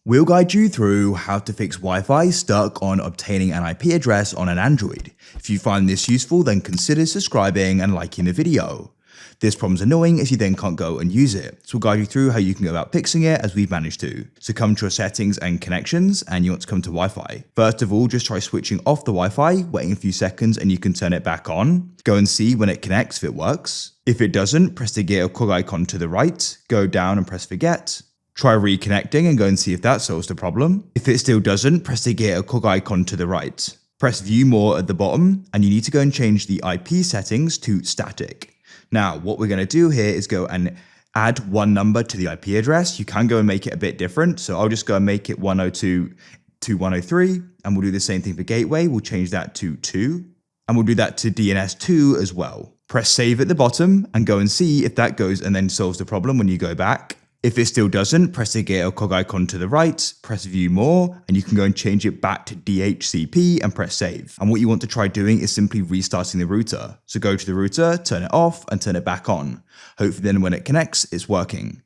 We'll guide you through how to fix Wi-Fi stuck on obtaining an IP address on an Android. If you find this useful, then consider subscribing and liking the video. This problem's annoying as you then can't go and use it, so we'll guide you through how you can go about fixing it as we've managed to. So come to your settings and connections, and you want to come to Wi-Fi. First of all, just try switching off the Wi-Fi, waiting a few seconds and you can turn it back on. Go and see when it connects if it works. If it doesn't, press the gear or cog icon to the right, go down and press forget. Try reconnecting and go and see if that solves the problem. If it still doesn't, press the gear or cog icon to the right. Press view more at the bottom, and you need to go and change the IP settings to static. Now, what we're going to do here is go and add one number to the IP address. You can go and make it a bit different. So I'll just go and make it 102.103, and we'll do the same thing for gateway. We'll change that to 2, and we'll do that to DNS2 as well. Press save at the bottom and go and see if that goes and then solves the problem when you go back. If it still doesn't, press the gear or cog icon to the right, press view more, and you can go and change it back to DHCP and press save. And what you want to try doing is simply restarting the router. So go to the router, turn it off and turn it back on. Hopefully then when it connects, it's working.